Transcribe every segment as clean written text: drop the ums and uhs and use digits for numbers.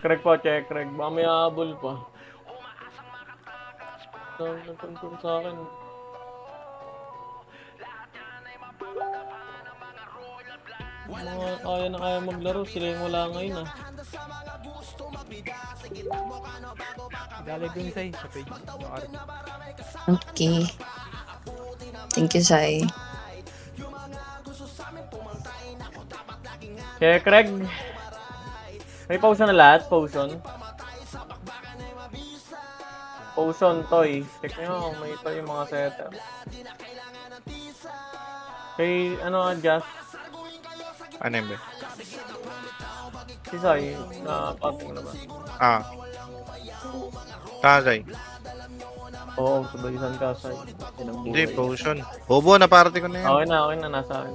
Craig po, check Craig. Baka may habol pa. Nag-confirm sa akin. Mga kaya na kaya maglaro, sila yung wala ngayon ah. Dali dun sa page. Okay. Thank you, Sai. Check Craig. May potion na lahat? Potion? Potion, toy. Check nyo kung may toy yung mga setter. Kay ano, Just? Ano yun ba? Si Sai, na pating na ba? Ah. Kagay. Oo, sabay-isan ka, Sai. Hindi, potion. Bobo, naparating ko na yan. Okay na, nasa akin.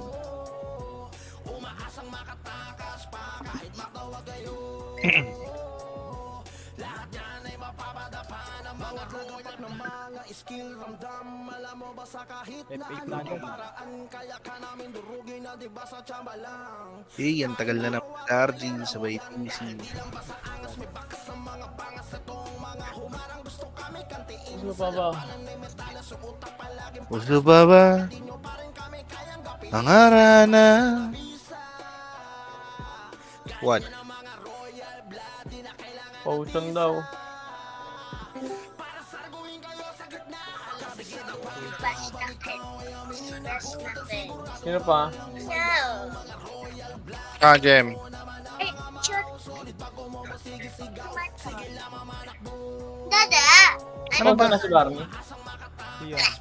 Eh, ang tagal na ng RG sabay TC. Gusto pa ba? Gusto ba ba? Ang arana. What? Potion daw. Sino pa? Ah, Gem. Dada! Ano Potion ba? na si Barney.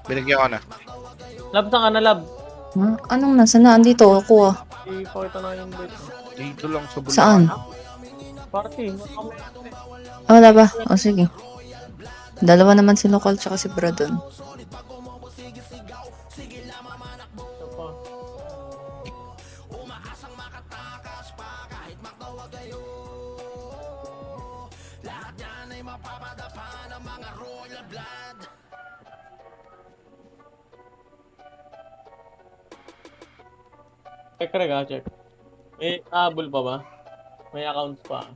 Binigyan ko na. Lab, saan ka na, Lab? Huh? Anong nasa na? Andito ako ah. Ipakita na yung invite. Dito lang sa bulan. Saan? Party. Ah, wala ba? O sige. Dalawa naman si Lokal tsaka si Bradon. Ito pa. Check Craig ha, check. May habol pa ba? May accounts pa.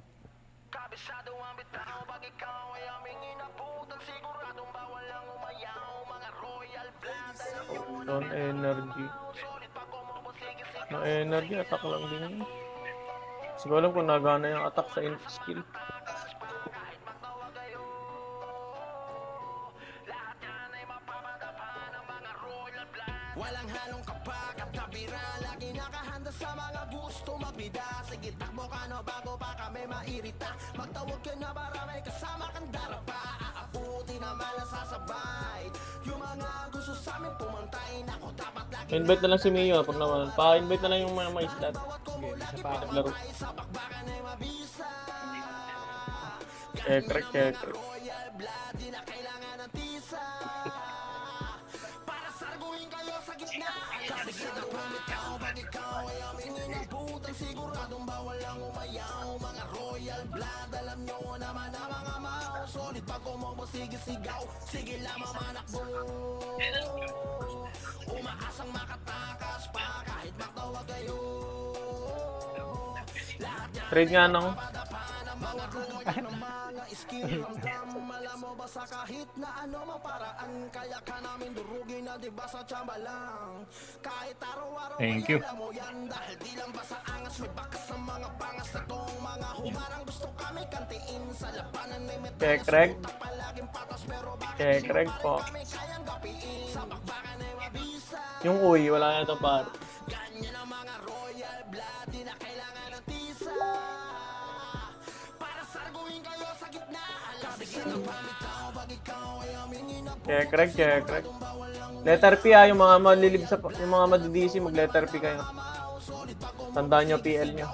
Potion, energy. Na energy, attack lang din yun. Siguro alam kung nagana yung attack sa skill. Invite na lang si Mio pag naman. Pa-invite na lang yung mga slot. Naglaro. Check, check. Trade nga nung. Thank you. Check, Craig. Check, Craig po. Yung uy, wala na ito par. Check, Craig, check, Craig. Letter P yung mga malilib sa yung mga madidisi, mag letter P kayo. Tandaan nyo PL nyo.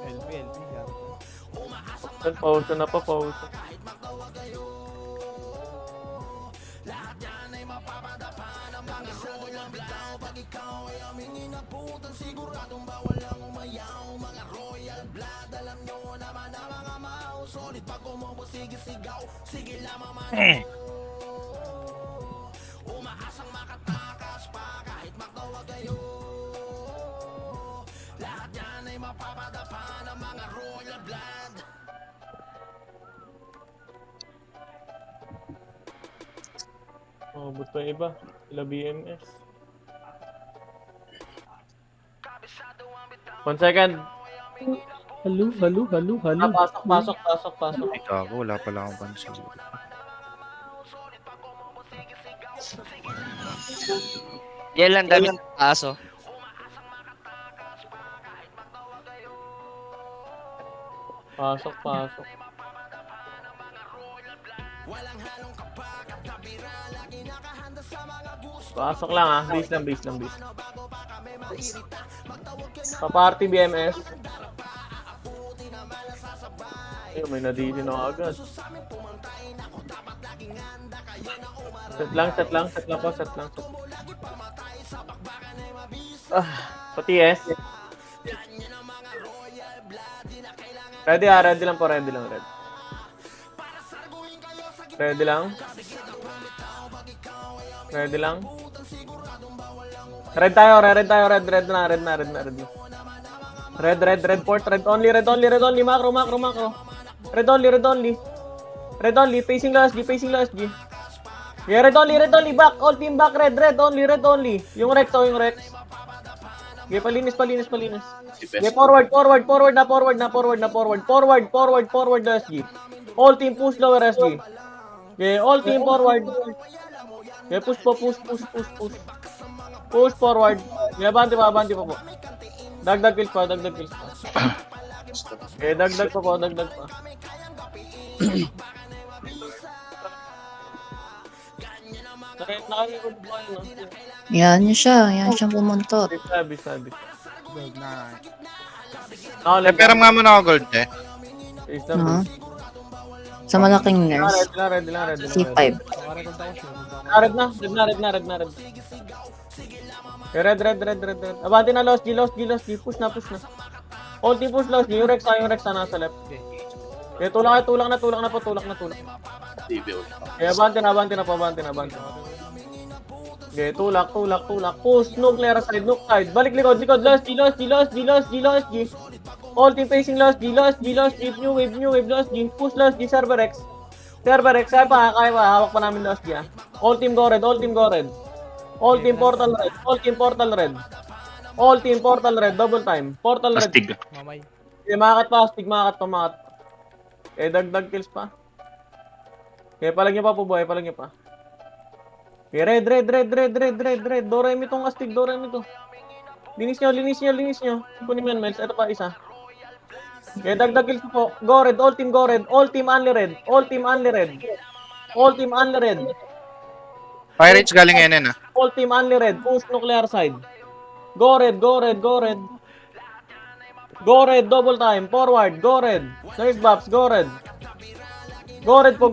LP. Pause na pa, pause. Oh, but pa yung iba. Sila BMS. 1 second. Halo. Pasok. Ay, gago, wala pala akong pansin. Yan lang dami ng aso. Pasok. Pasok lang ah. Base lang. Pa-party BMS. Ayun, may nadili na agad. Set lang po. Ah, pati S. Ready lang po, ready lang. Ready lang. Red tayo, red na. Red port, red only, macro. Red only, facing last G. Yeah, red only, back, all team back, red only. Yung Rex. Okay, palinis. Okay, forward last G. All team push lower SG. Okay, all team forward. Okay, push. Push forward. Okay, abanti pa po. Dagdag kills pa. Okay, dagdag pa. Nakarecord ba yun? Yan siya pumuntot. Sabi. Gold na. Eh, pero nga muna ako gold eh. No? Sa malaking nurse. Ready lang. C5. Nakarecord ako siya. Red na. Okay, red. Abanti na, lost G. Push na. All team push, lost G. Yung Rex na nasa left. Okay, tulak na po. Okay, abanti na po. Okay, tulak. Push, nuclear side. Balik likod. Lost G. All team facing lost G. New wave, lost G. Push lost G, server X. Kaya pa, hawak pa namin lost G. All team go red. All team portal red. Double time. Portal red. Astig. Mamay. Okay, makat pa. Okay, dagdag kills pa. Okay, palagyan pa po, boy. Okay, red. Doremi tong astig, to. Linis nyo. Kunin mo yan, Mels. Ito pa, isa. Okay, dagdag kills po. Go red. All team only red. Pirates galing NN ah. All team only red. Push nuclear side. Go red. Go red, double time. Forward. Go red. Nurse Babs, go red. Go red pa.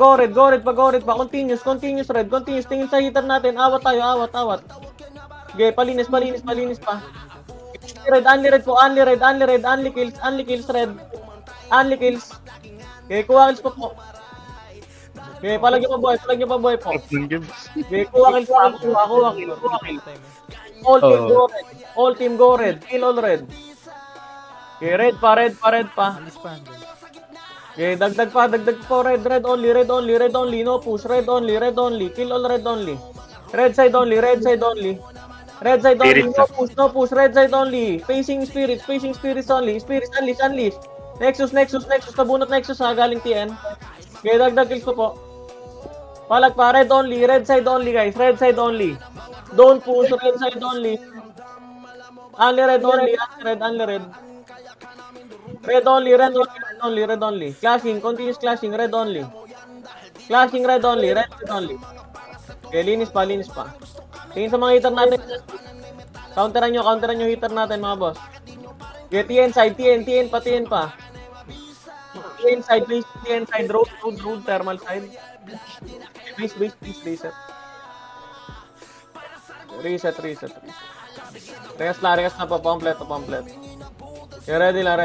Continuous red. Tingin sa heater natin. Awat tayo. Okay, palinis pa. Red, only red po. Only kills red. Only kills. Okay, kuha kills po. Okay, palagyan pa boy po. Okay, kuha kills. All team go red. Kill all red. Okay, red pa. Alis pa. Okay, dagdag pa red only, no push, red only, kill all red only. Red side only, no push, red side only. Facing spirits only, spirits unleash. Nexus, nabunot Nexus ha, galing TN. Okay, dagdag kills po. Palag pa, red side only guys, Don't push, red side only. Only red. Red only. Continuous clashing, red only. Red only. Okay, linis pa. Tingin sa mga hitter natin. Counteran nyo hitter natin mga boss. Okay, TN side, TN pa. TN side, please. TN side, road, thermal side. Please, reset. Reset. Regas na pa, complete. Okay, ready lang.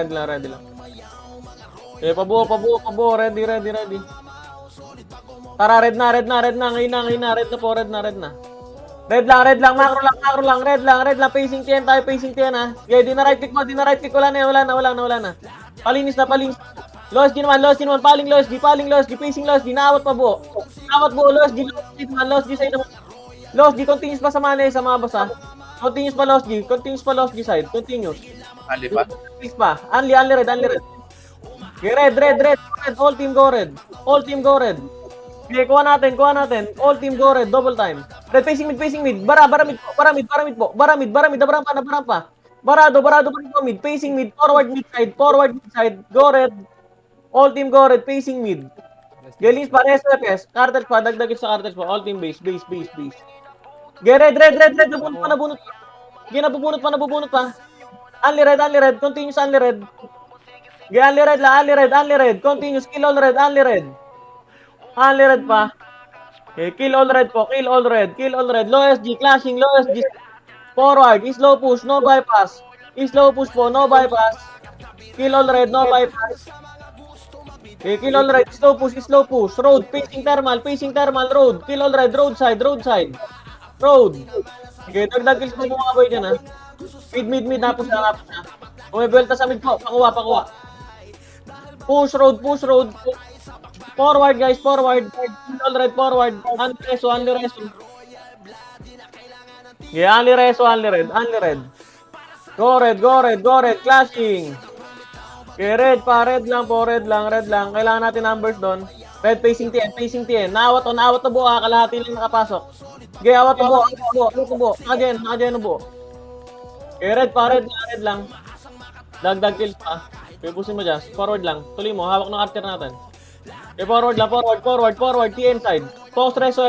Okay, pabuo, ready. Tara, red na. Ngayon na po, red na. Red lang, macro lang, red lang, pacing 10 tayo, pacing 10 ha. Okay, di na right click mo, wala na. Palinis na. Lost G naman, paling Lost G, pacing Lost G, naawat pa buo. Lost G side naman. Lost G, continuous pa sa mali, sa mga boss ha. Continuous pa Lost G side, continuous. Ali pa. Please pa, only red. Okay, red, all team go red. Okay, kuha natin. All team go red, double time. Red, facing mid. Bara mid po. Bara mid, nabarang pa. Barado pa rin po mid. Facing mid, forward mid side. Go red. All team go red, facing mid. Gelins pa, SFS. Cartel pa, dagdagit sa cartel pa. All team base. Okay, red. Nabunot pa. Okay, nabubunot pa. Only red. Continuous only red. Okay, only red. Continuous, kill all red, only red. Only red pa. Okay, kill all red. Low SG, clashing, low SG. Forward, slow push, no bypass. Slow push po, no bypass. Kill all red, no bypass. Okay, kill all red, slow push. Road, pacing thermal, road. Kill all red, roadside. Road. Okay, dagdag kills po mga boy dyan ha. Mid, napos na. Bumibelta sa mid po, pakuha. Push road. Forward guys, forward. All red, forward. Only reso. Yeah, only red. Go red, clashing. Okay, red lang. Kailangan natin numbers doon. Red facing 10. Naawat na buo, kalahati lang nakapasok. Okay, awat na buo. Again na buo. Okay, red lang. Dagdag kills pa. Okay, pusin mo dyan. Forward lang. Tuloy mo, hawak ng archer natin. Okay, forward. TN side. Post reso.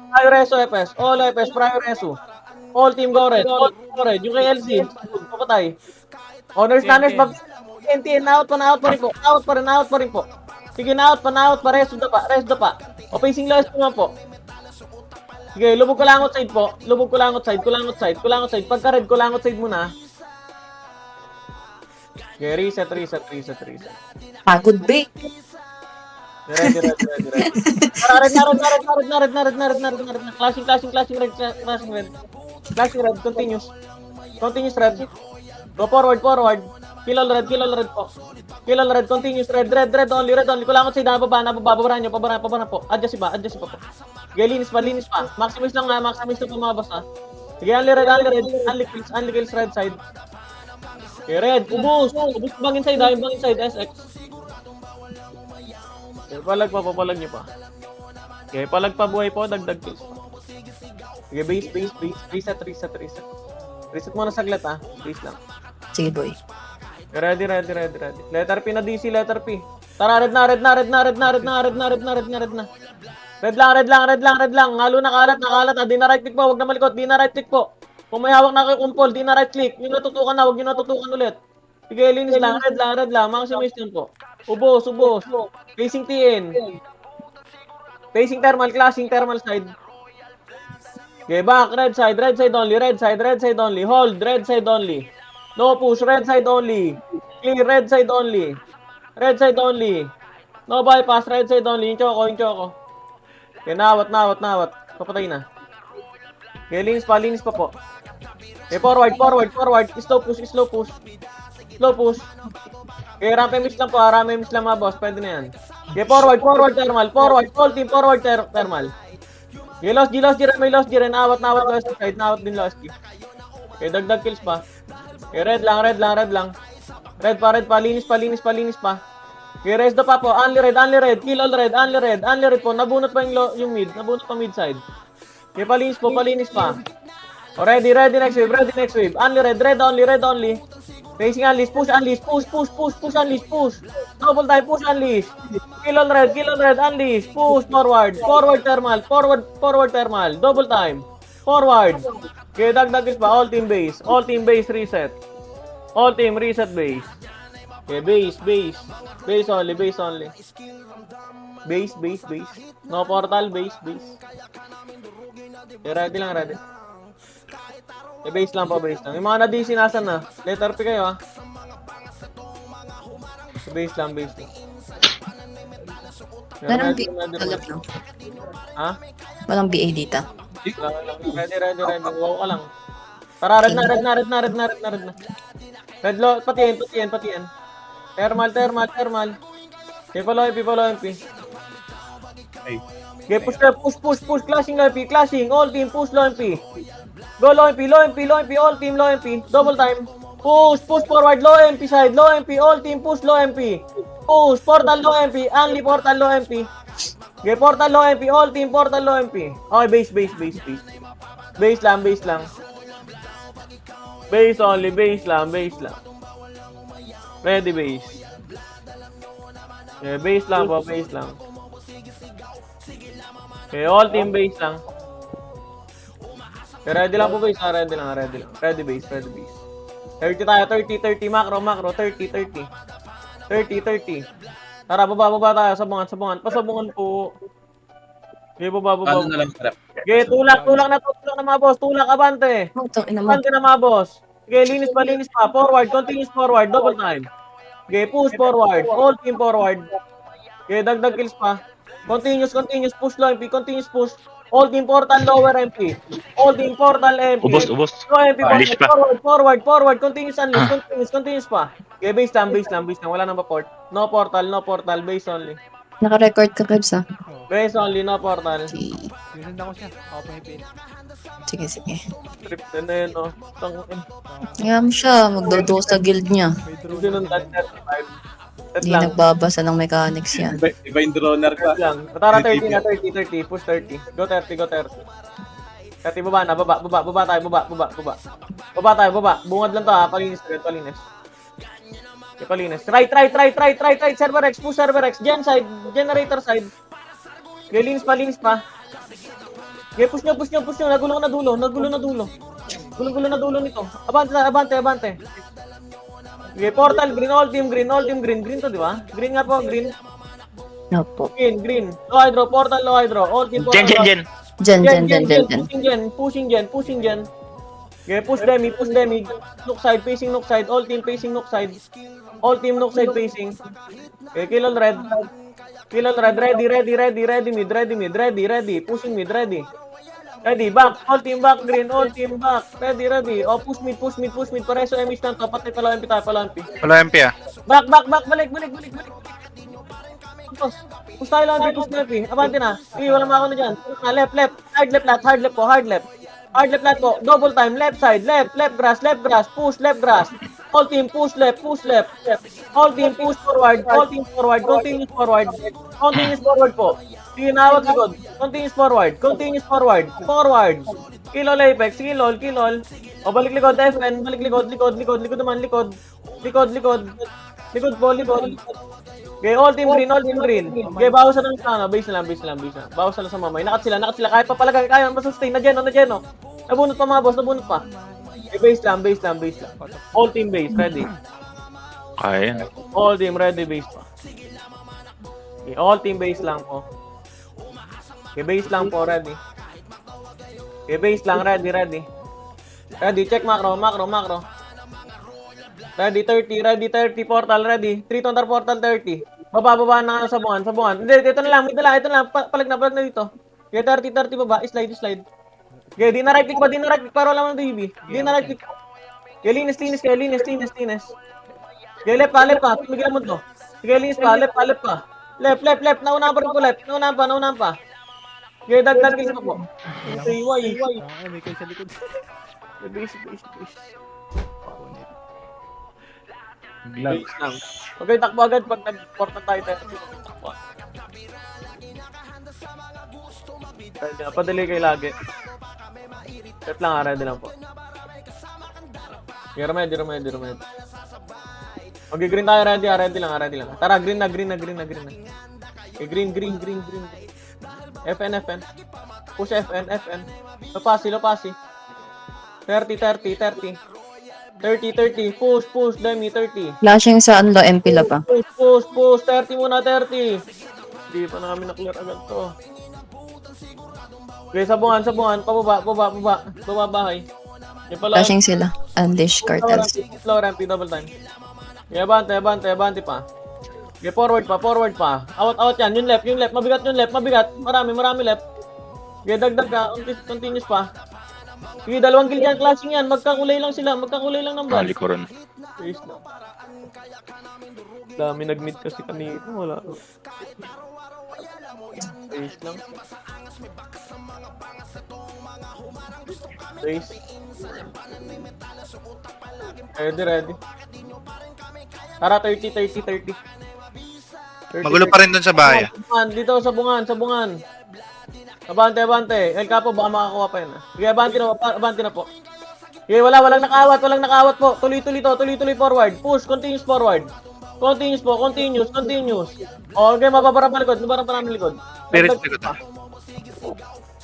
Prior reso FS. All FS, prior reso. All team go red. Yung kay LC. Papatay. Honors, back. TN, out pa rin po. Sige, out pa. Reso da pa. O, pacing loss naman po. Sige, lubog ko lang outside po. Kulang outside. Pagka red, kulang outside muna. Okay, reset. Pagod break. Ready. Red. Clashing red. Continuous red. Go forward. Kill all red po. Continuous red only. Kulangot sa baba, babara po. Adjust pa po. Okay, linis pa. Maximus lang po mga boss ha. Sige, only red. Only kills red side. Okay, red. Ubus bang inside SX. Okay, papalag niyo pa. Okay, palag pa buhay po, dagdag kills pa. Okay, base. Reset. Reset muna saglit ha. Base lang. Sige, boy. Ready. Letter P na DC, letter P. Tara, red na. Red lang. Halo na kalat. Di na right click po, wag na malikot. Di na right click po. Kung may hawak na kayo kumpol, di na right click. Yung natutukan na, wag yung natutukan ulit. Sige, linis lang. Red lang. Maximize yun po. Ubos. Facing TN. Facing thermal, clashing thermal side. Okay, back, red side only. Hold, red side only. No push, red side only. Clear, red side only. No bypass, red side only. Yung choco. Okay, nawat. Papatay na. Okay, linis pa po. Okay, forward. Slow push. Okay, rampe miss lang mga boss. Pwede na yan. Okay, forward thermal. All team, forward thermal. Okay, lost G rin. Nawat lost side. Nawat din lost G. Okay, dagdag kills pa. Okay, red lang. Red pa. Linis pa. Okay, rest pa po. Only red. Kill all red. Only red po. Nabunot pa yung mid. Nabunot pa mid side. Okay, palinis pa. Oh, ready next wave. Only red only. Facing unleash, push. Double time, push unleash. Kill all red, unleash. Push forward thermal. Double time. Forward. Okay, dagdag is pa. All team base reset. All team reset base. Okay, base only. Base. No portal, base. Okay, ready. Okay, base lang. Yung mga na-DC nasan na? Letter P kayo ha. Base lang. Walang BA dito. Ha? Walang BA dito. Ready. Wow ka lang. Tara, red na. Red low, pati yan. Thermal. Okay, follow MP. Okay, push. Clashing low MP. All team, push low MP. Go low MP. All team, low MP. Double time. Push forward, low MP side. Low MP, all team, push low MP. Push, portal low MP. Only portal low MP. Okay, portal low MP. All team, portal low MP. Okay, base. Base lang. Base only, base lang. Ready base. Okay, base lang. Okay, all team base lang. Okay, ready lang po base, ready lang. Ready base. 30 tayo, 30, macro, 30. Tara, baba tayo, sabungan. Pasabungan po. Okay, baba. Paano na lang trap? Okay, tulak na mga boss. Tulak, abante. Ina mo. Abante na mga boss. Okay, linis pa. Forward, continuous forward, double time. Okay, push forward. All team forward. Okay, dagdag kills pa. Continuous, push low MP, continuous push. All team portal lower MP. All team portal MP. Ubos. Low MP Alis pa. forward. Continuous pa. Okay, base lang. Wala nang pa-port. No portal, base only. Naka-record ka, Kebs, ha? Base only, no portal. Okay. Sinundan ko siya. Ako pa yung pin. Sige. Trip na yun, no? Tangin. Kaya mo siya, magdodo sa guild niya. May drone. Sinundan 35. Set Hindi lang. nagbabasa ng mechanics yan. Iba yung droner ka. Set lang. Tara 30 na, 30. Push 30. Go 30. 30, baba na. Baba tayo. Bungad lang to, ha. Palinis. Okay, palinis. Right. Server X. Push Server X. Gen side. Generator side. Okay, linis pa. Okay, push nyo. Nagulo na dulo. Gulo na dulo nito. Abante. Okay, portal green. All team green. Green to, di ba? Green nga po, green. Opo. Green. Low hydro, portal low hydro. All team portal. Jen. Gen. Pushing gen. Okay, push demi. Nook side, facing nook side. All team facing nook side. All team nook side facing. Okay, kill all red. Ready mid. Pushing mid, ready. Ready, back. All team back, green. All team back. Ready. Oh, push mid. Pareso emis lang to. Patay pala MP. Wala MP ah. Back. Balik. Push tayo lang, push na MP. Abante na. Wala mga ako na dyan. Left. Hard left po. Double time. Left side. Left grass. Push left grass. All team push left. All team push forward. Continuous forward po. Tinawag likod. Continuous forward. Kill all apex. Kill all. O balik likod. FN. Balik likod naman. Likod po. Okay, all team green. Okay, bawas na ng sana. Base na lang. Bawas na sa mamay. Nakat sila. Kahit papalagay. Kaya masustain. Na Geno. Nabunot pa mga boss. Okay, base lang. All team base. Ready. Kaya. All team ready base pa. Okay, all team base lang po. Okay, base lang po. Ready. Okay, base lang. Ready. Check macro. Ready 30, portal ready. 3 tontar portal 30. Baba na sabungan. Hindi, ito na lang. Palag na dito. Okay, 30 baba. Slide. Okay, di na right click para wala man DB. Di na right click. Okay, linis. Okay, left pa. Tumigil mo to. Okay, linis pa. Left pa. Left. Nauna pa. Okay, dagdag kills pa po. Okay, why? May kayo sa likod. Base. Base lang. Okay, takbo agad pag nag-port na tayo. Takbo. Padali kayo lagi. Set lang, ready lang po. Ready. Okay, green tayo, ready lang. Tara, green na. Okay, green. FN. Push FN. Lopasi. 30. 30. Push, demi, 30. Flashing sa unlo MP la pa. Push, 30 muna, 30. Hindi pa na kami na-clear agad to. Okay, sabungan, baba bahay. Yung pala, Flashing sila. Unleash cartels. slow ramp, double time. Okay, abante pa. Okay, forward pa. Out yan, yung left, mabigat. Marami left. Okay, dagdag ka. Continuous pa. Sige, dalawang kill yan. Clashing yan. Magkakulay lang sila. Magkakulay lang ng ban. Kali ko rin. Base lang. Dami nag-meet kasi kanina. Wala. Base lang. Base. Ready. Tara, 30. Magulo pa rin dun sa bahay. Bungan, dito sa bungan. Abante. El Capo, baka makakuha pa yun. Sige, abante na po. Sige, walang nakawat po. Tuloy forward. Push, continuous forward. Continuous. Okay, mababara pa namin likod. Spirit likod.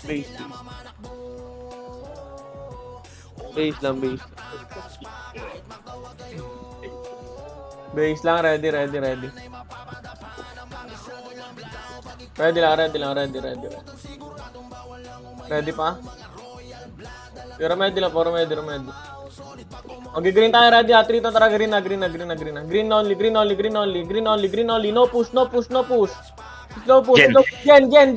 Base. Base lang. Base lang, ready. Ready lang. Ready pa? Remedy lang po, remedy. Okay, green tayo, ready ha. 3 to, tara, green na. Green only. No push. Slow push. Gen.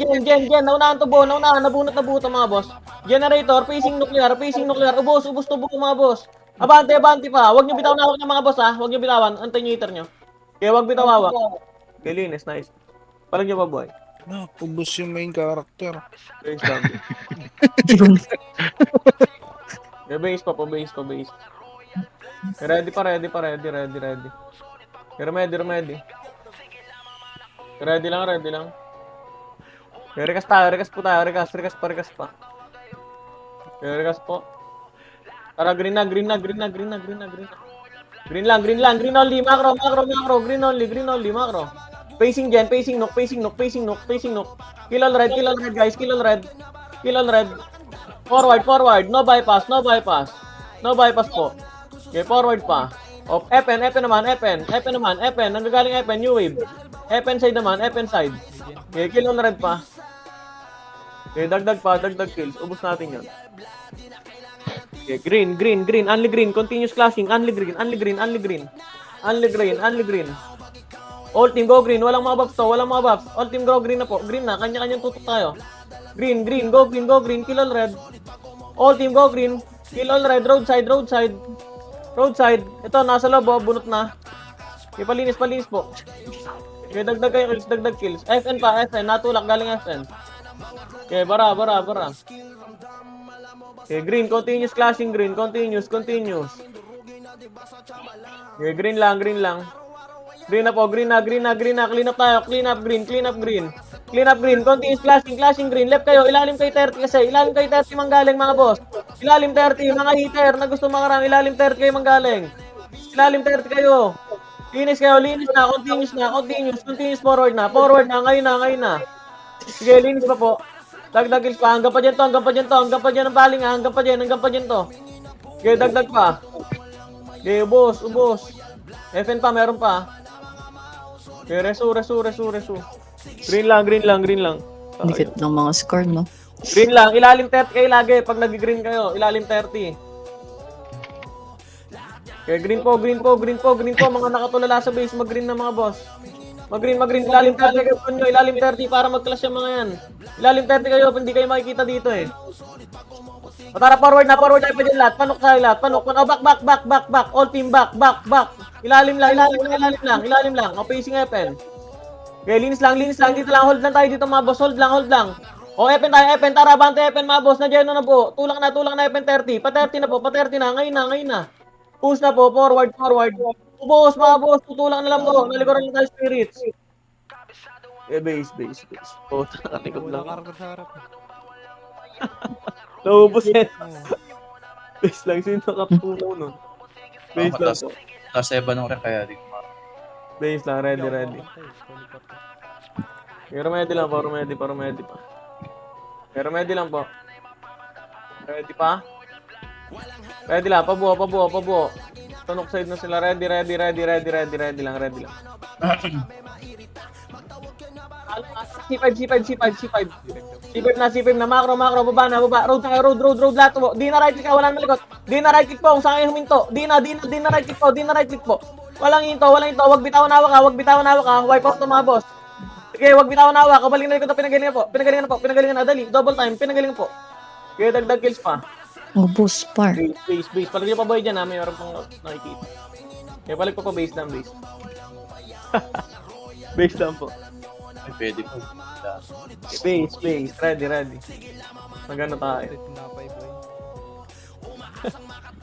Naunahan to buo, nabunot na buo to mga boss. Generator, facing nuclear. Ubos to buo mga boss. Abante pa. Huwag niyo bitawan hawak ng mga boss ha. Huwag niyo bitawan. Antayin niyo heater niyo. Okay, huwag bitaw hawak. Okay, linis, nice. Palag niyo pa, boy. No, ubos yung main character. Base lang. Okay, base pa. Ready. Remedy. Ready lang. Rekas po tayo. Rekas pa. Rekas po. Tara, green na. Green only, macro. Green only, macro. Facing gen, facing knock. Kill all red, guys. Kill all red. Forward. No bypass po. Okay, forward pa. Epen naman. Nanggagaling Epen, new wave. Epen side. Okay, kill all red pa. Okay, dagdag kills. Ubus natin yan. Okay, green. Only green. Continuous clashing. Only green. All team go green. Walang mga buffs to. All team go green na po. Green na. Kanya-kanyang tutok tayo. Green. Go green. Kill all red. All team go green. Kill all red. Roadside. Ito, nasa loob. Bunot na. Okay, palinis po. Okay, dagdag kills. FN pa. Natulak galing FN. Okay, bara. Okay, green. Continuous clashing green. Continuous. Okay, green lang. Green na po, green na. Clean up tayo. Clean up green. Continuous clashing green. Left kayo, ilalim kayo 30 kasi. Ilalim kayo 30 manggaling mga boss. Ilalim 30, mga heater na gusto makarang. Ilalim 30 kayo manggaling. Ilalim 30 kayo. Linis na. Continuous forward na. Ngayon na. Sige, linis pa po. Dagdag kills pa. Hanggang pa dyan ang baling ha. Hanggang pa dyan to. Sige, dagdag pa. Sige, ubos. FN pa, meron pa. Okay, resu. Green lang. Dikit ng mga score, no? Green lang, ilalim 30 kayo lagi. Pag nag-green kayo, ilalim 30. Okay, green po. Mga nakatulala sa base, mag-green na mga boss. Mag-green. Ilalim 30 kayo nyo. Ilalim 30 para mag-clash yung mga yan. Ilalim 30 kayo, hindi kayo makikita dito eh. Tara, forward tayo pa dyan lahat. Panok tayo lahat. Back. All team back. Ilalim lang. O, facing Epen. Okay, linis lang. Dito lang, hold lang tayo dito mga boss. Hold lang. O, Epen tayo. Tara, bante Epen mga boss. Nandiyan na po. Tulak na Epen 30. Pa 30 na. Ngayon na. Push na po. Forward. Boss, mga boss. Tutulak na lang po. Nalikuran na tayo spirits. Eh, base. O, nakatikot lang. Wala karakter sa harap. Naubos yan. Base lang. Sino nakapunaw nun? Base lang po. Tapos Eva nung kaya di ko Base lang, ready. Remedy lang po. Remedy lang po. Ready pa? Ready lang, pabuo. Tunok side na sila, ready lang. C5 na, macro, baba, road, lahat po. Di na right click, wala na malikot. Di na right click po, kung saan kayo huminto. Di na right click po. Walang hinto, wag bitawan hawak ha. Wipe out to mga boss. Sige, wag bitawan na hawak. Kabaling na likod na pinagalingan po. Pinagalingan na. Dali. Double time. Pinagalingan po. Sige, dagdag kills pa. Ubus, par. Base. Palagyan pa boy dyan ha. May meron pang nakikita. Kaya palag pa base lang, base. Base lang po. Ay, pwede po. Base. Ready. Magano tayo. Ito tinapay, boy.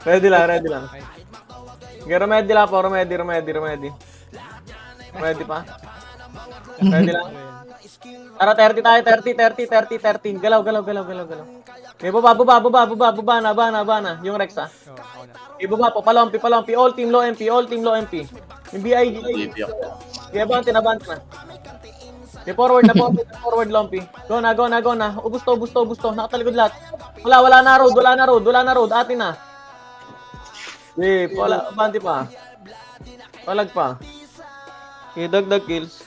Ready lang. Okay, remedy lang po. Remedy. Ready pa? Ready lang. Tara, 30 tayo. 30. Galaw. Okay, baba na. Yung Rex ha. Oh, ako na. Ibaba po, palompi. All team low MP. Yung BIG. Olivia ko. Kaya abante na. Okay, forward Lumpy. Go na. Ubus to. Nakatalikod lahat. Wala na road. Atin na. Okay, abante pa. Palag pa. Okay, dagdag kills.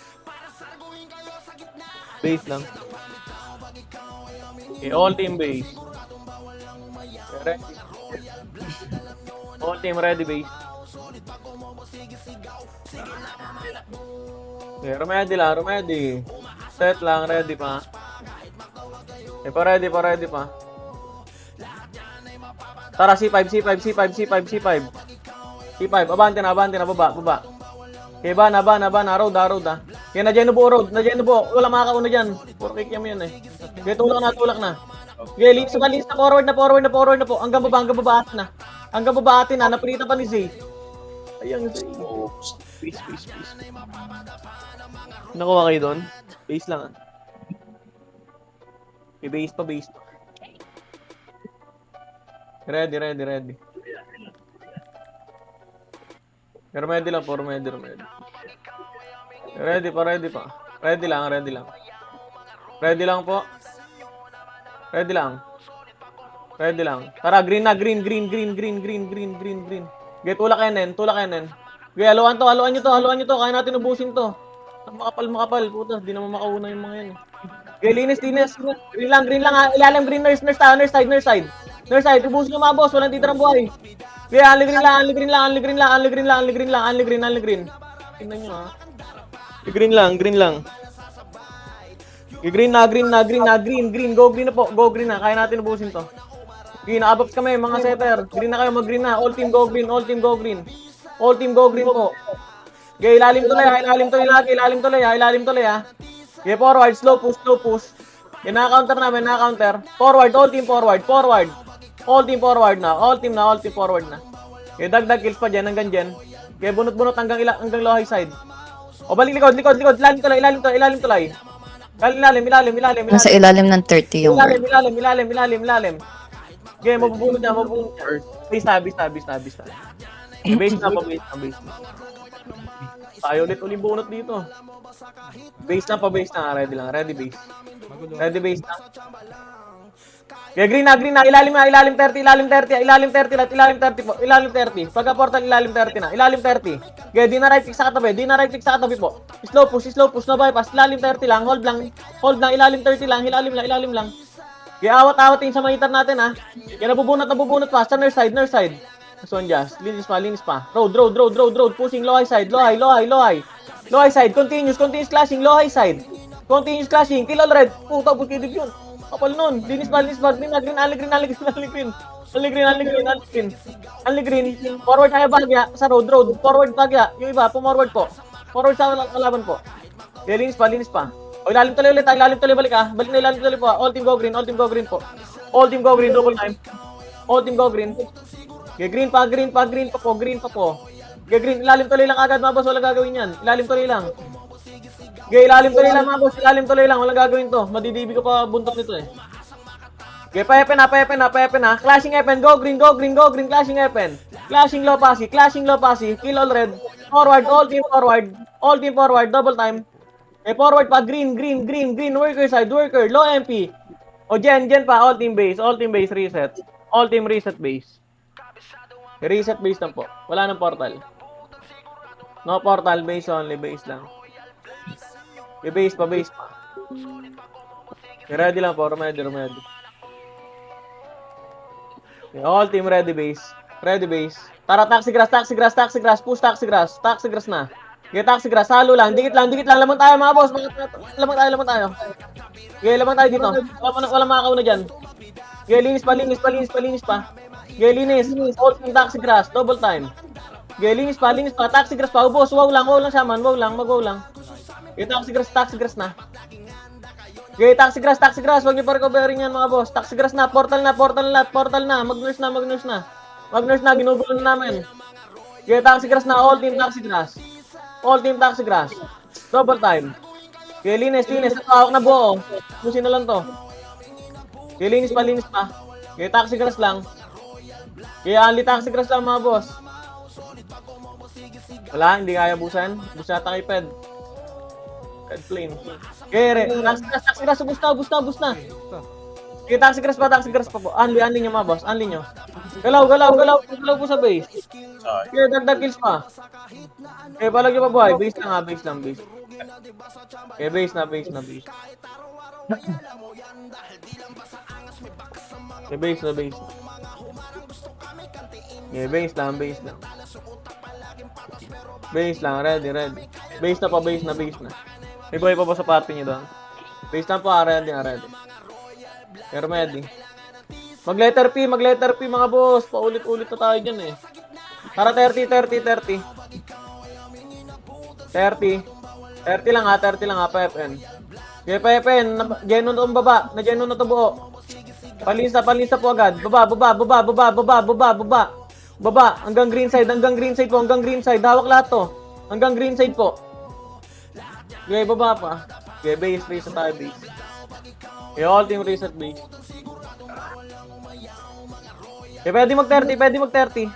Base lang. Okay, all team base. Okay, all team ready base. Okay, remedy. Set lang, ready pa. Okay, ready pa. Tara, C5. Abante na, baba. Okay, bana, road ah. Okay, na-dyan buo road. Wala makakauna dyan. Puro kick mo yan eh. Okay, tulak na. Okay, linis na, forward na po. Hanggang baba atin na. Napilitan pa ni Zay. Ayun, Zay. Base. Nakuha kayo doon? Base lang ah. Okay, base pa. Ready. Remedy lang po. Ready pa. Ready lang. Tara, green na. Green. Okay, tulak yan. Okay, haluan nyo to. Kaya natin ubusin to. Makapal. Puta, di naman makauna yung mga yan. Okay, linis. Green lang. Ilalim, green, nurse side. Ubusin nyo mga boss. Walang titirang buhay. Okay, only green lang. Tingnan nyo ha. Green lang. Green na. Go green na po. Kaya natin ubusin to. Okay, nakabox kami mga setter. Green na kayo, mag-green na. All team go green po. Okay, ilalim tuloy ha. Okay, forward, slow push. Okay, naka-counter namin. Forward, all team forward. All team forward na. Okay, dagdag kills pa dyan, hanggang dyan. Okay, bunot hanggang low high side. O, balik likod. Ilalim tuloy. Ilalim. Nasa ilalim ng 30 yung word. Ilalim. Okay, mabubunod na. Base na. Base na. Tayo ulit bunot dito. Base na. Ready base. Ready base na. Okay, green na. Ilalim 30 po. Ilalim 30. Pagka portal, ilalim 30 na. Okay, di na right click sa katabi po. Slow push. No bypass. Ilalim 30 lang. Hold lang. Ilalim 30 lang. Ilalim lang. Okay, awat yung sa manitan natin ha. Okay, nabubunot pa. Sa nurse side. So, just. Linis pa. Road. Pushing low high side. Low high side. Continuous clashing. Low high side. Kill all red. Puta, buskidib yun. Kapal nun. Linis pa. Green. Forward tayo bagya sa road. Forward bagya. Yung iba, pumorward po. Forward sa kalaban po. Okay, linis pa. O, ilalim tuloy ulit. Balik ha. Balik na ilalim tuloy po. All team go green po. Double time. All team go green. Okay, green pa po. Okay, green. Ilalim tuloy lang agad mga boss. Walang gagawin yan. Ilalim tuloy lang. Okay, ilalim tuloy lang mga boss. Walang gagawin to. Madidibi ko pa buntot nito eh. Okay, pa-epen na. Clashing epen. Go green. Clashing epen. Clashing low passy. Kill all red. Forward. All team forward. Double time. Okay, forward pa. Green. Worker side. Low MP. O, Gen pa. All team base. Reset. All team reset base. Reset base lang po. Wala nang portal. No portal. Base only. Base lang. Okay, base pa. Okay, ready lang po. Remedy. Okay, all team ready base. Tara, taxi grass. Push taxi grass na. Okay, taxi grass, halo lang, dikit lang, lamang tayo mga boss, lamang tayo. Okay, lamang tayo dito. Walang makakauna dyan. Okay, linis pa. Okay, linis. Hold yung taxi grass, double time. Okay, linis pa, taxi grass pa, boss, wow lang shaman, wow lang. Okay, taxi grass na. Okay, taxi grass, huwag niyo pa recoverin yan mga boss. Taxi grass na, portal na, mag-nurse na, ginugulo na namin. Okay, taxi grass na, all team taxi grass. Double time. Okay, linis, hawak na buo. Pusin na lang to. Okay, linis pa. Okay, taxi grass lang. Okay, only taxi grass lang mga boss. Wala, hindi kaya busan. Bus yata kay Ped. Ped plane. Okay, taxi grass, ubus na. Okay, taxi grass pa po. Unli nyo mga boss, unli nyo. Galaw po sa base. Okay, dagdag kills pa. Okay, palag nyo pa buhay. Base lang. Okay, base na. Okay, base na. Okay, base lang. Base lang, ready. Base na. May buhay pa ba sa party nyo doon? Base lang po, ready. Pero ready. Mag-letter P mga boss. Paulit-ulit na tayo dyan eh. Para 30 lang ha, PFN. Okay, PFN, Genon na itong baba, na-Genon na ito buo. Palisa po agad. Baba, hanggang green side po. Hawak lahat to. Hanggang green side po. Okay, baba pa. Okay, base, race na tayo, base. Okay, all team race at base. Okay, pwede mag-30.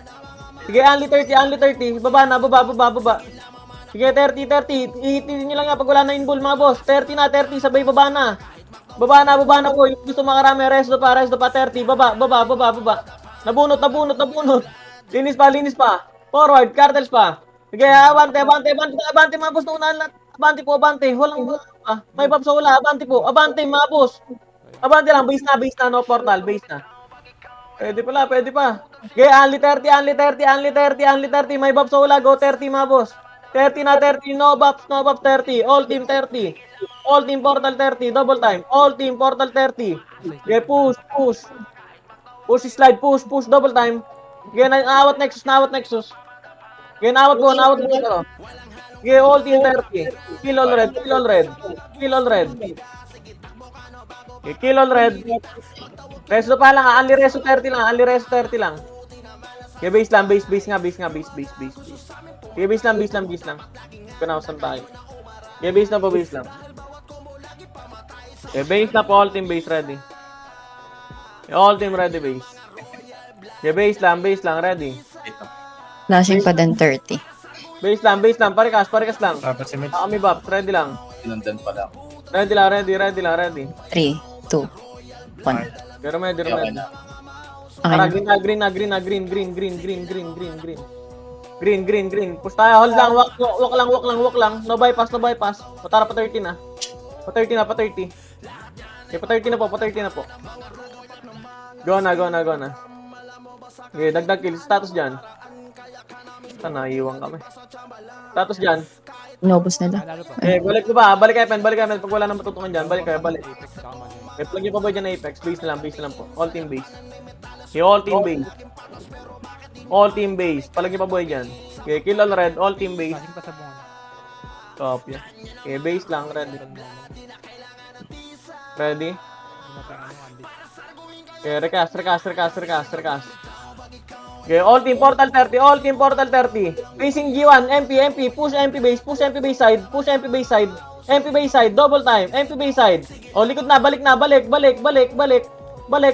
Sige, only 30. Baba na. Sige, 30. Ihitin nyo lang nga pag wala na inbull mga boss. 30 na, sabay baba na. Baba na po. Yung gusto makarami, resto pa. 30. Baba. Nabunot. Linis pa. Forward, cartels pa. Sige, abante mga boss. Abante po. Walang may bab sa ula. Abante mga boss. Abante lang, base na, no portal, base na. Pwede pa. Okay, only 30. May bab sa ula, go 30 mga boss. 30 na, no buffs 30. All team 30. All team portal 30, double time. All team portal 30. Okay, push. Push slide, push, double time. Okay, naawat Nexus. Okay, naawat po. Okay, all team 30. Kill all red. Okay, kill all red. Resto pa lang, only resto 30 lang. Okay, base nga. Okay, base lang. Pinawasan tayo. Okay, base lang. Okay, base na po, all team base ready. Okay, all team ready base. Okay, base lang, ready. Flashing pa din 30. Base lang, parikas lang. Dapat si Mitch. Kami Babs, ready lang. Sinundan pa lang. Ready lang. 3, 2, 1. Pero ready. Okay Tara, na. green. Green. Push tayo, hold lang, walk lang. No bypass. Patara pa 30 na. Pa 30. Okay, pa 30 na po. Go na. Okay, dagdag kill. Status dyan. Sana, naiiwan kami. Status dyan. Inubos nila. Lalo pa. Eh, balik ko ba? Balik kayo, pag wala nang matutungan dyan. Balik. Apex, tama na yun. Eh, plug nyo pa ba dyan na Apex? Base na lang po. All team base. Okay, all team base. Palag nyo pa ba dyan? Okay, kill all red. All team base. Flashing pa sa bunga. Copy. Okay, base lang. Ready? Okay, recast. Okay, all team portal 30. Facing G1, MP, push MP base side. MP base side, double time. MP base side. O, likod na, balik.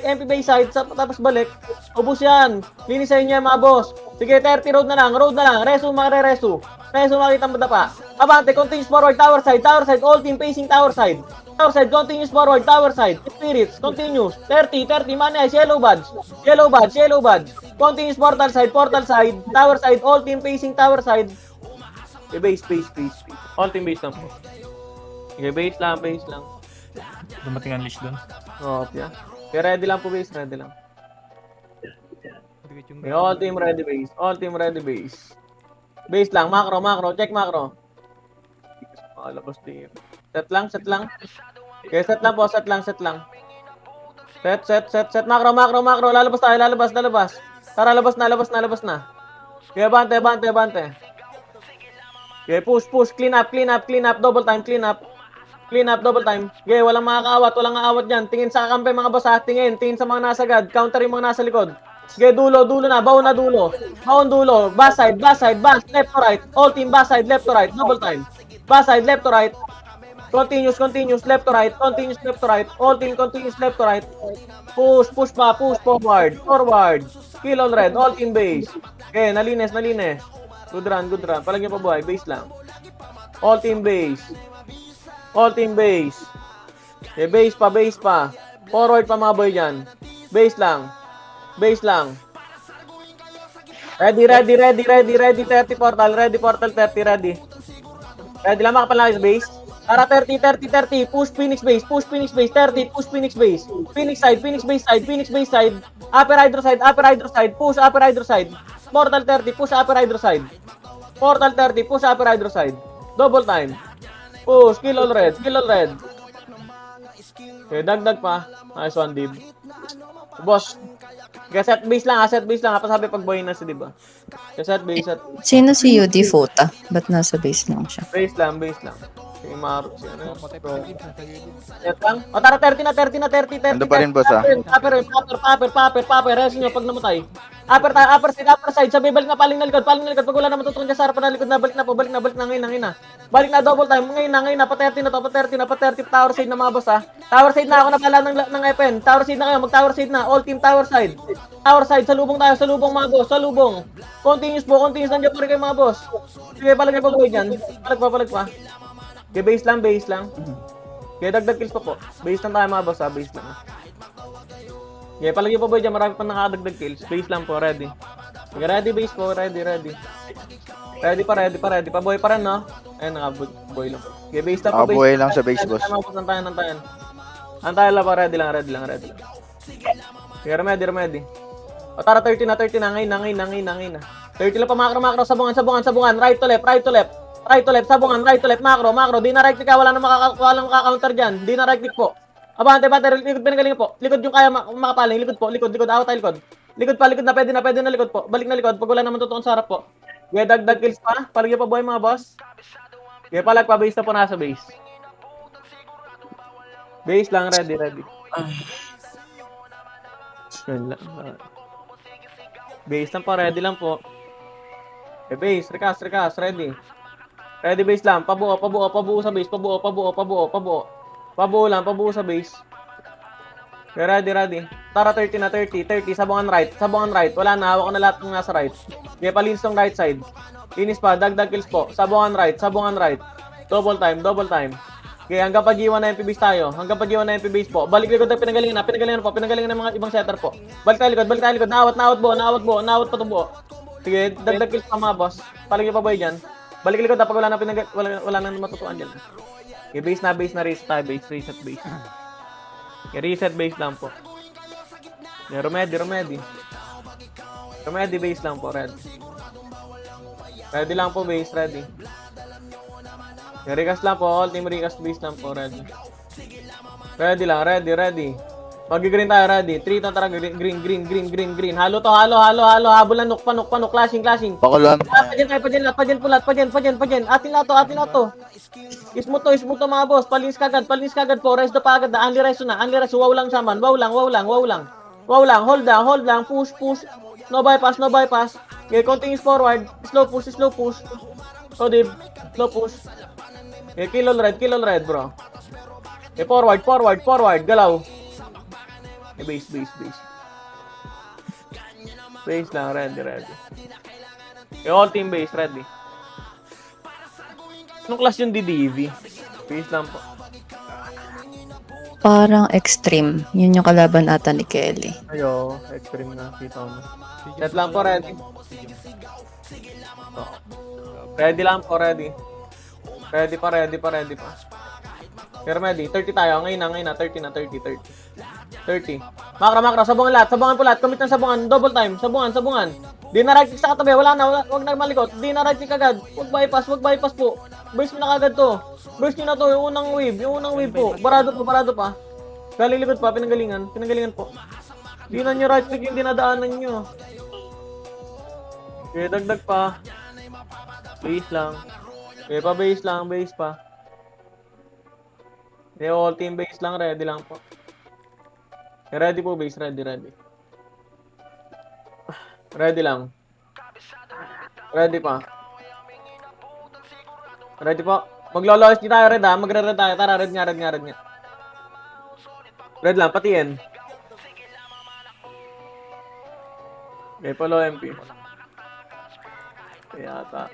MP base side, tapos balik. Ubus yan. Linis sa inyo mga boss. Sige, 30, road na lang. Resu, makita mo pa. Abante, continuous forward, tower side. All team facing tower side. Continuous forward, tower side. Spirits, continuous. 30, money eyes, yellow badge. Continuous portal side. Tower side, all team facing tower side. Okay, base. All team base lang po. Okay, base lang. Dumating ang leash doon. Yeah. Okay, ready lang po base, Dikit yung Okay, all team ready base. Base lang, macro. Check macro. Labas din. Set lang, set lang. Okay, set lang po, set lang, set lang. Set. Macro. Lalabas tayo, lalabas. Tara, labas na. Okay, bante. Okay, push. Clean up. Double time, clean up, double time. Okay, walang walang aawat dyan. Tingin sa kakampi mga boss ha. Tingin sa mga nasagad. Counter yung mga nasa likod. Okay, dulo na. Baon na dulo. Back side, left to right. All team, back side, left to right. Double time. Back side, left to right. Continuous, left to right. All team, continuous, left to right. Push forward. Kill all red. All team base. Okay, nalinis. Good run. Palagyan pa buhay. Base lang. All team base. Okay, base pa. Forward pa mga boy dyan. Base lang. Ready. 30 portal. Ready portal 30. Ready lang makapalakis base. Tara 30. Push Phoenix base. 30. Push Phoenix base. Phoenix base side. Upper Hydro side. Push Upper Hydro side. Portal 30. Push Upper Hydro side. Double time. Push. Kill all red. Okay, dagdag pa. Nice one, Dib. Boss. Okay, set base lang. Pasabi pag boy na si Dib. Okay, set base. Sino si UD Fota? Ba't nasa base lang siya? Base lang. Si Maru. Si ano yun? Patay pa sa gilid, nasa gilid. Set lang. O tara, 30 na. Ando pa rin, boss, ah. Paper. Resin nyo pag namatay. Upper side. Sabi, balik na paling na likod. Pag wala na matutulong dyan sa harapan na likod na. Balik na. Ngayon na. Balik na, double time. Ngayon na. Pa 30 na to. 30. Tower side na mga boss, ha. Tower side na ako na pala ng FN. Tower side na kayo. Mag-tower side na. All team tower side. Salubong tayo. Salubong mga boss. Continuous nandiyan po rin kayo mga boss. Sige, palagay pa boy dyan. Palag pa. Okay, base lang. Okay, dagdag kills pa po. Base lang tayo mga boss, ha. Base lang. Okay, palagay pa boy dyan. Marami pa nakadagdag kills. Base lang po, ready. Okay, ready base po. Ready. Ready pa. Boy pa rin, no? Ayun, naka-boy lang po. Okay, base lang po. Nakabuhay lang sa base, boss. Antayan. Antayan lang po. Ready lang. Okay, ready. O, tara, 30 na. Ngayon na. 30 lang pa, macro. Sabungan. Right to left. Sabungan. Right to left. Macro. Di na right click ka. Walang makaka-counter dyan. Di na right click po. Abante. Likod pinagaling po. Likod yung kaya makapaling. Likod po. Likod. Awat tayo likod. Likod na. Pwede na likod po. Balik na likod. Pag wala naman tutuon sa harap po. Okay, dagdag kills pa. Paligyan pa buhay mga boss. Okay, palag pa. Base na po nasa base. Base lang. Ready. Yun lang. Base lang po. Ready lang po. Okay, base. Recast. Ready. Ready base lang. Pabuo sa base. Pabuo sa base. Okay, ready. Tara, 30 na. 30. Sabungan right. Wala na. Hawak ko na lahat ng nasa right. Okay, palinis tong right side. Linis pa. Dagdag kills po. Sabungan right. Double time. Okay, hanggang pag-iwan na MP base tayo. Po. Balik likod na pinagalingan ng mga ibang setter po. Balik tayo likod. Naawat pa itong buo. Sige, dagdag kills pa mga boss. Palagyan pa boy dyan. Balik likod na pag wala na matutuan dyan. Okay, base na. Reset tayo. Reset base. Okay, reset base lang po. Okay, Remedy. Remedy base lang po, ready. Ready lang po base, ready. Okay, recast lang po, all team recast base lang po, ready. Ready lang, ready. Mag-green tayo, ready. 3 na tara, green. Halo to, habol na, nuk, clashing. Pakulan. Pajan. Atin na to. Ismo to mga boss. Palinis kagad po. Resto pa agad. Only resto. Wow lang saman. Wow lang. Hold lang. Push. No bypass. Okay, continuous forward. Slow push. So, Dib. Slow push. Okay, kill all red, bro. Okay, forward. Galaw. Okay, base. Base lang, ready. Okay, all team base, ready. Anong class yung DDV? Base lang po. Parang extreme. Yun yung kalaban ata ni Kelly. Ayo, extreme na. Kita mo. Set lang po, ready. Ready lang po, ready. Ready pa. Pero ready. 30 tayo. Ngayon na. 30 na. 30. Makro. Sabungan po lahat. Commit ng sabungan. Double time. Sabungan. Di na right click sa katabi. Wala na. Wag na malikot. Di na right click agad. Wag bypass po. Base mo na kagad to. Burst nyo na to, yung unang wave po. Barado pa. Galing likod pa, pinanggalingan po. Di na nyo right click yung dinadaanan nyo. Okay, dagdag pa. Base lang. Okay, base pa. Okay, all team base lang, ready lang po. Okay, ready po base, ready. Ready lang. Ready pa. Ready po. Maglo-launch di tayo red ha. Magre-red tayo. Tara, red nga. Red lang, patiin. Okay, follow MP. Okay, ata.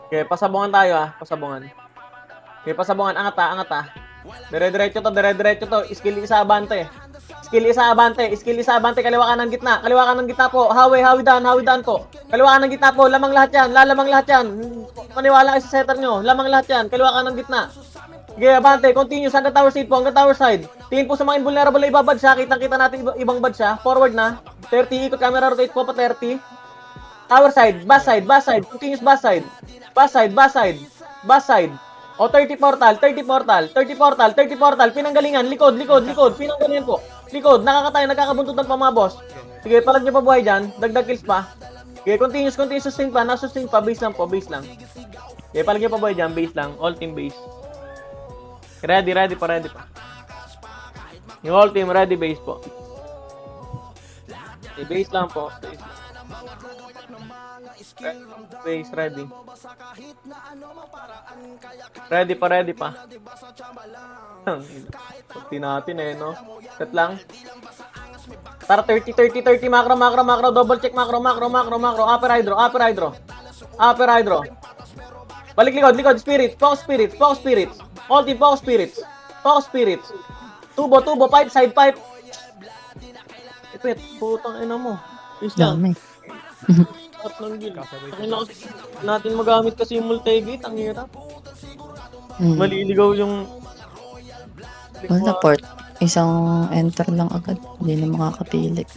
Okay, pasabungan tayo ha. Okay, pasabungan. Angat ha. Dire-diretso to. Skill isa abante. Kaliwa kanan gitna po. Hawi down po. Kaliwa kanan gitna po. Lamang lahat yan. Paniwala kayo sa setter nyo. Lamang lahat yan. Kaliwa kanan gitna. Okay, abante. Continuous hanggang tower side. Tingin po sa mga invulnerable na ibabad siya. Kitang-kita natin ibang bad siya. Forward na. 30. Ikot camera rotate po pa 30. Tower side. Bass side. Continuous bass side. O 30 portal. Pinanggalingan. Likod. Pinanggalingan po. Likod. Nakakabuntutan pa mga boss. Sige, palag nyo pa buhay dyan. Dagdag kills pa. Okay, continuous sustain pa. Nasustain pa. Base lang. Okay, palag nyo pa buhay dyan. Base lang. All team base. Ready pa. Yung all team ready base po. Okay, base lang po. Base ready. Ready pa. Pagti natin no? Set lang. Tara 30 macro, double check macro, upper hydro. Balik likod, spirits, focus spirits. All team, focus spirits. Tubo, pipe, side pipe. Ipit, putang ina mo. Please lang. Dami. At ng gil. Natin magamit kasi yung multi-gate, ang hirap. Maliligaw yung... Wala port. Isang enter lang agad. Hindi na makakapili.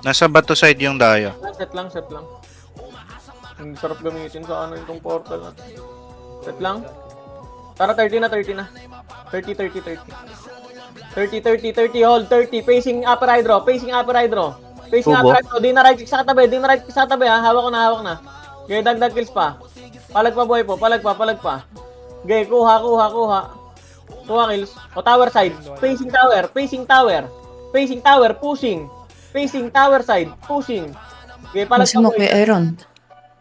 Nasa bato side yung Daya. Set lang. Ang sarap gamitin sa itong portal na. Set lang. Tara, 30 na. 30, hold, 30. Facing upper hydro. Di na right click sa katabi ha. Hawak na. Okay, dagdag kills pa. Palag pa buhay po. Palag pa. Okay, kuha. Kuha kills. O tower side. Facing tower. Pushing. Facing tower side. Pushing. Okay, palag Kasi pa mo buhay. kay Iron.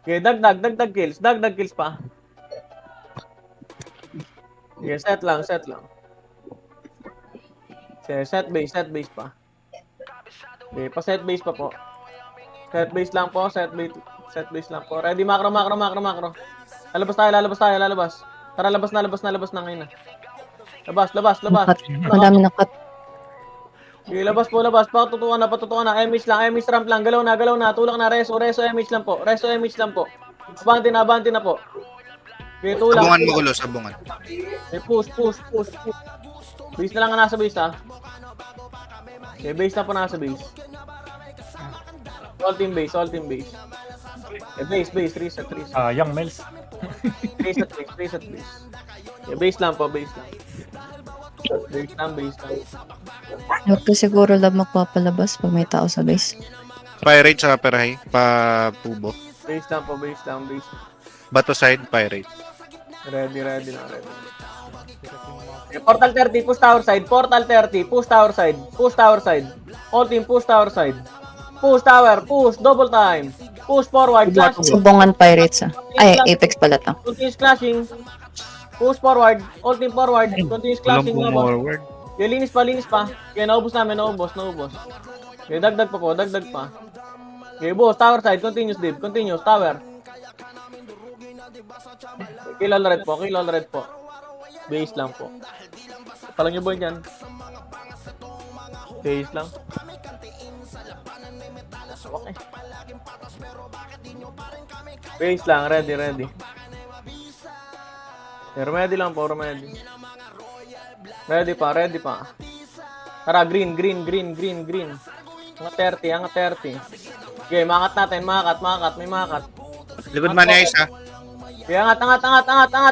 Okay, dagdag kills. Dagdag kills pa. Okay, set lang. Okay, set base pa. Okay, pa-set base pa po. Set base lang po. Ready, macro. Lalabas tayo. Tara, labas na ngayon na. Labas. Madami na cut. Okay, labas po. Patutukan na. MH ramp lang. Galaw na. Tulak na. Reso MH lang po. Abante na po. Okay, tulak. Sabungan mo gulo, sabungan. Okay, push. Base na lang ang nasa base ha. Okay, base na po nasa base. All team base. Okay, base, reset. Young Mels. Reset base. Okay, base lang po. Base lang. Huwag ka siguro lang magpapalabas pag may tao sa base. Pirate sa upper high, pa Pubo. Base lang po. Bato side, pirate. Ready na. Okay, portal 30, push tower side. Push tower side. All team, push tower side. Push tower, double time. Push forward, clash. Subungan Pirates Ay, Apex pala to. Continuous clashing. Push forward, all team forward. Continuous clashing. forward. Okay, linis pa. Okay, naubos. Okay, dagdag pa. Okay, boss, tower side, continuous, tower. Kill all red po. Base lang po. Palang nyo boy dyan. Base lang. Okay. Base lang, ready. Remedy lang po. Ready pa. Tara, green. Hanggat 30. Okay, makat natin. May makat. Likod man niya isa. Okay, angat.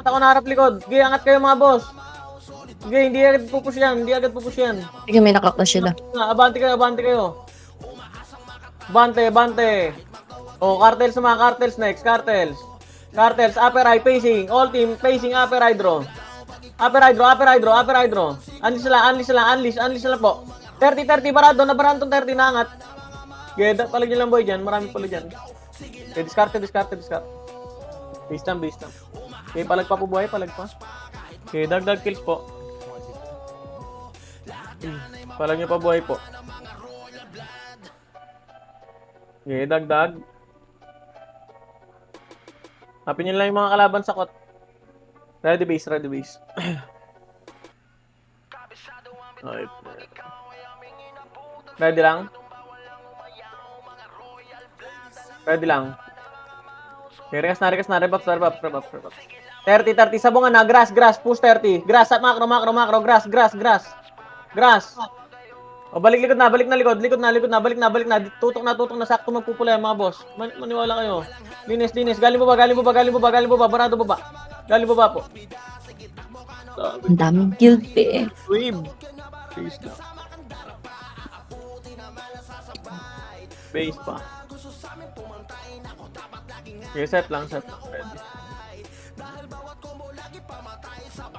Ako na harap likod. Okay, angat kayo mga boss. Okay, hindi agad pupush yan. Sige, may naklak na sila. Abante kayo. Bante. Oh, cartels mga cartels next. Cartels, upper eye facing. All team facing upper eye draw. Upper hydro. Unleash sila po. 30, barado na barado 30 na angat. Okay, palag nyo lang boy dyan. Marami pala dyan. Okay, discard. Base time. Okay, palag pa po buhay, palag pa. Okay, dagdag kills po. Palag nyo pa buhay po. Okay, dagdag. Hapin nyo lang yung mga kalaban sa kot. Ready base. Okay. Ready lang. Okay, rekas na. Rebuff. 30, sabungan na. Grass. Push 30. Grass, macro. Grass. O, balik na. Likod na. Balik na. Tutok na. Sakto magpupula yung mga boss. Maniwala kayo. Linis. Galing baba. Barado baba. Galing baba po. Ang daming guild eh. Wave. Base lang. Base pa. Okay, set lang. Ready.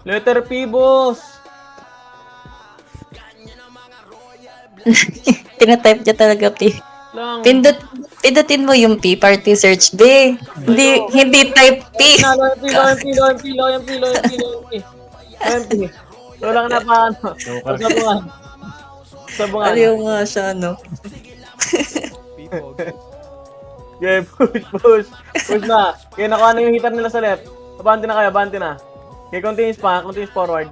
Letter P, boss. Tinatype niya talaga, P. Lang. Pindutin mo yung P, party search, B. Hindi type P. Loyang P. Wala ka na paano. Sabungan. Ayaw nga siya, no? Okay, push na. Okay, nakuha na yung hitter nila sa left. Abante na. Okay, continuous forward.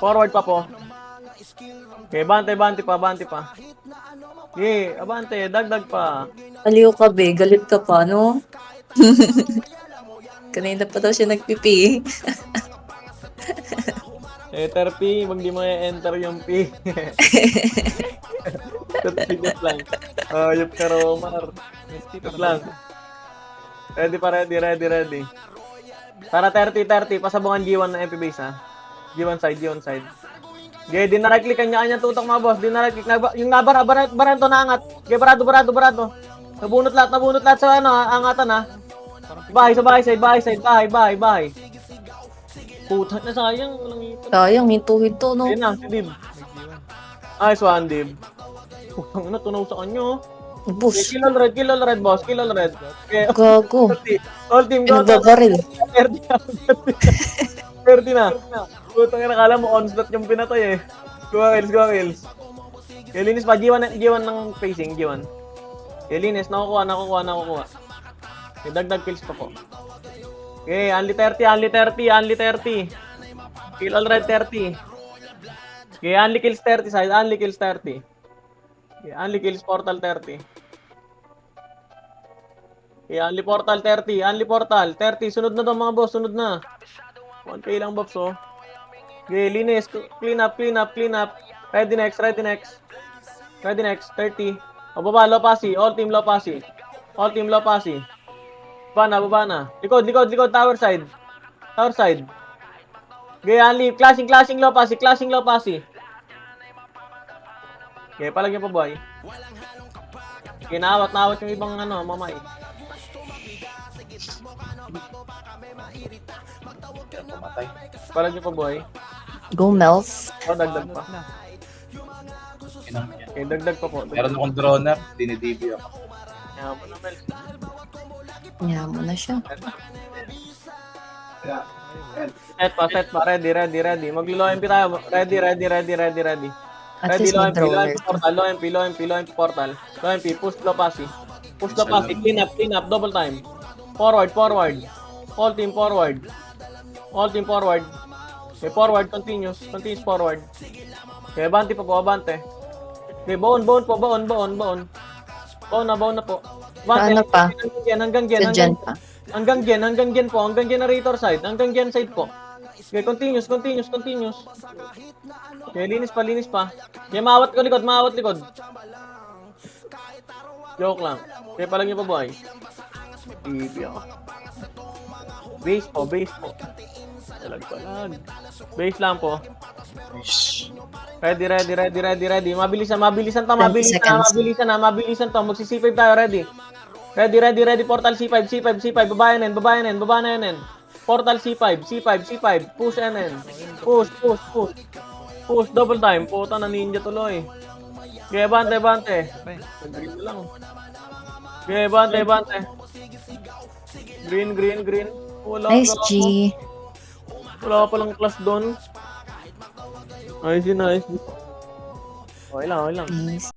Forward pa po. Okay, bante pa. Okay, abante, dagdag pa. Aliw ka, be. Galit ka pa, no? Kanina pa daw siya nagpipi. Letter P, wag di mo i-enter yung P. Just lang. Yup ka Romar. Just lang. Ready. Para 30, pasabungan G1 na MP base ha. G1 side. Okay, di na right-click kanya tutok mga boss. Di na right-click. Yung baranto na angat. Okay, barado. Nabunot lahat sa angatan ha. Bahay side. Puta na sayang. Walang ito. Sayang, hinto-hinto, no? Ayun na, si Dib. Nice one, Dib. Putang ina, tunaw sa kanya. Bus. Kill all red, boss. Okay. Gago. All team, go. Nagbabaril. 30 na. Putang ina, kala mo onslaught yung pinatay eh. Go kills. Okay, linis pa. G1 ng facing, G1. Okay, linis. Nakukuha. Okay, dagdag kills pa po. Okay, only 30. Kill all red 30. Okay, only kills 30 side, Okay, only kills portal 30. Okay, only portal 30. Sunod na daw mga boss, 1k lang box oh. Okay, linis, clean up. Ready next. 30. O baba, low passy. All team low passy. Baba na. Likod, tower side. Okay, only clashing low passy. Okay, palagyan pa boy. Okay, naawat yung ibang mamay. Palagyan pa boy. Go, Melf. Dagdag pa. Okay, dagdag pa po. Meron akong droner, dinidibyo ako. Yaman mo na siya. Set pa. Ready. Maglo-low MP tayo. Ready. At least may droner. Low MP portal. Low MP, push low passy. Clean up, double time. Forward. All team forward. Okay, forward, continuous forward. Okay, abante pa po. Okay, baon po. Baon na po. Paano pa? Hanggang gen pa. Hanggang gen po. Hanggang generator side. Hanggang gen side po. Okay, continuous. Okay, linis pa. Okay, maawat likod. Joke lang. Okay, palang niyo pa boy. Ibi ako. Base po, base po. Palag. Base lang po. Ready. Mabilisan to, 20 seconds. mabilisan to. Magsi-C5 tayo, ready. Ready. Portal C5. Babayan NN. Portal C5. Push NN. Push. Push, double time. Puta na ninja tuloy. Okay, bante. Green na lang. Okay, bante. Green. Nice, G. Wala pa palang class doon. Nice. Okay lang. Nice.